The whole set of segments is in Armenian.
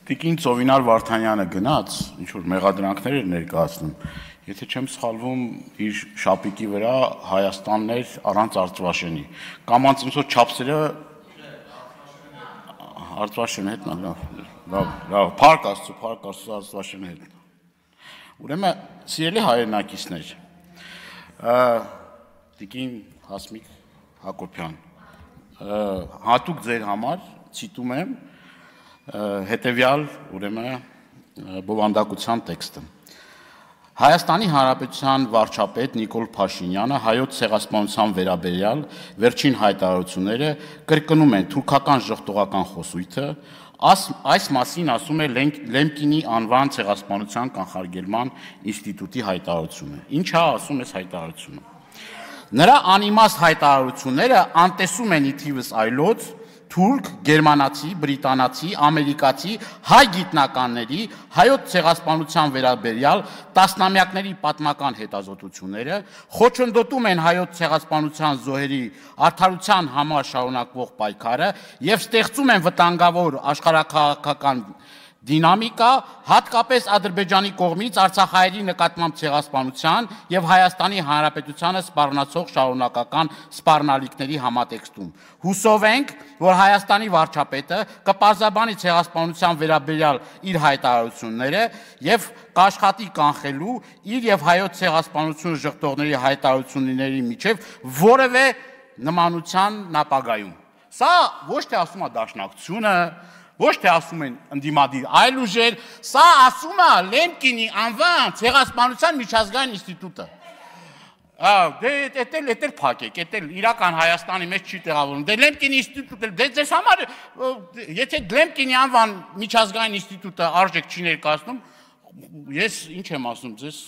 Տիկին Ծովինար Վարդանյանը գնաց, ինչ-որ մեղադրանքներ էր ներկայացնում, եթե չեմ սխալվում, իր շապիկի վրա Հայաստաններ առանց Արծվաշենի, կամ ոնց որ չափսերը Արծվաշենի հետ, լավ, փառք Աստծո Արծվաշենի հետ։ Ուրեմն, սիրելի հայրենակիցներ, տիկին Հասմիկ Հակոբյան, հատուկ ձեր համար ցիտում եմ հետևյալ ուրեմն բովանդակության տեքստը։ Հայաստանի Հանրապետության վարչապետ Նիկոլ Փաշինյանը հայոց ցեղասպանության վերաբերյալ վերջին հայտարարությունները կրկնում են թուրքական ժողտողական խոսույթը, այս մասին ասում է Լեմկինի անվան ցեղասպանության կանխարգելման ինստիտուտի հայտարարությունը։ Ինչ է ասում այս հայտարարությունը։ Նրա անիմաստ հայտարարությունները անտեսում են ի թիվս այլոց թուրք, գերմանացի, բրիտանացի, ամերիկացի, հայ գիտնականների հայոց ցեղասպանության վերաբերյալ տասնամյակների պատմական հետազոտությունները, խոչընդոտում են հայոց ցեղասպանության զոհերի արդարության համար շարունակվող պայքարը եւ ստեղծում են վտանգավոր աշխարհաքաղաքական դինամիկա, հատկապես Ադրբեջանի կողմից արցախայերի նկատմամբ ցեղասպանության եւ Հայաստանի Հանրապետությանը սպառնացող շարունակական սպառնալիքների համատեքստում։ Հուսով ենք, որ Հայաստանի վարչապետը կպարզաբանի ցեղասպանության վերաբերյալ իր հայտարարությունները եւ կաշխատի կանխելու իր եւ հայոց ցեղասպանություն ժխտողների հայտարարությունների միջև որևէ նմանության ապագայում։ Սա ոչ թե ասում է դաշնակցությունը, ոչ թե ասում են ընդդիմադիր այլ ուժեր, սա ասում է Լեմկինի անվան ցեղասպանության միջազգային ինստիտուտը։ Դե փակեք, էտել իրական Հայաստանի մեջ չի տեղավորվում։ Դե Լեմկինի ինստիտուտը, դե ձեզ համար, եթե Լեմկինի անվան միջազգային ինստիտուտը արժեք չի ներկայացնում, ես ինչ եմ ասում, ձեզ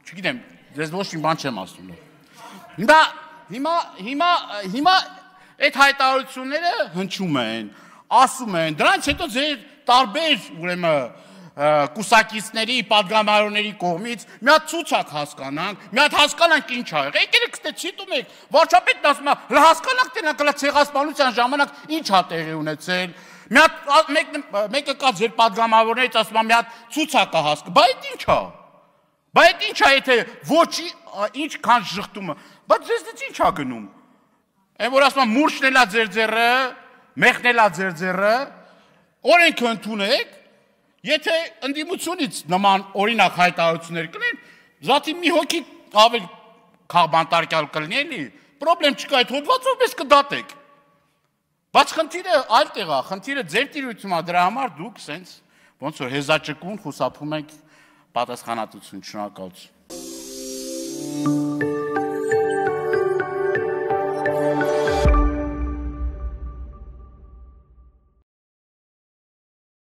չգիտեմ, ձեզ ոչ մի բան չեմ ասում։ Հիմա այդ հայտարարությունները հնչում են, ասում են, դրանից հետո ձեր տարբեր ուրեմն կուսակիցների, պատգամավորների կողմից մի հատ ցուցակ հասկանանք, մի հատ հասկանանք ինչ ա եղել։ Եկեք ստե ցիտում եք, վարչապետն ասում է, հասկանանք տենակ հլա ցեղասպանության ժամանակ ինչ ա տեղի ունեցել։ Մի հատ մեկը կա ձեր պատգամավորներից ասում է, մի հատ ցուցակ ա հասկ, բա այդ ինչ ա։ Բա այդ ինչ ա, եթե ոչ ինչքան ժխտումը, բա ձեզնից ինչ ա գնում։ Այն որ ասում է մուրշն էլա ձեր ձեռը, մեղն էլա ձեր ձեռը, օրենքը ընդունեք, եթե ընդդիմությունից նման օրինակ հայտարարություններ կլինեն, զատի մի հոգի ավելի քաղբանտարկյալ կլինի էլի, պրոբլեմ չկա, այդ հոդվածով մեզ կդատեք։ Բայց խնդիրը այլ տեղ է, խնդիրը ձեր տիրույթում է, դրա համար դուք սենց ոնց որ հեզաճկուն խուսափում եք պատասխանատվություն, շնորհակալություն։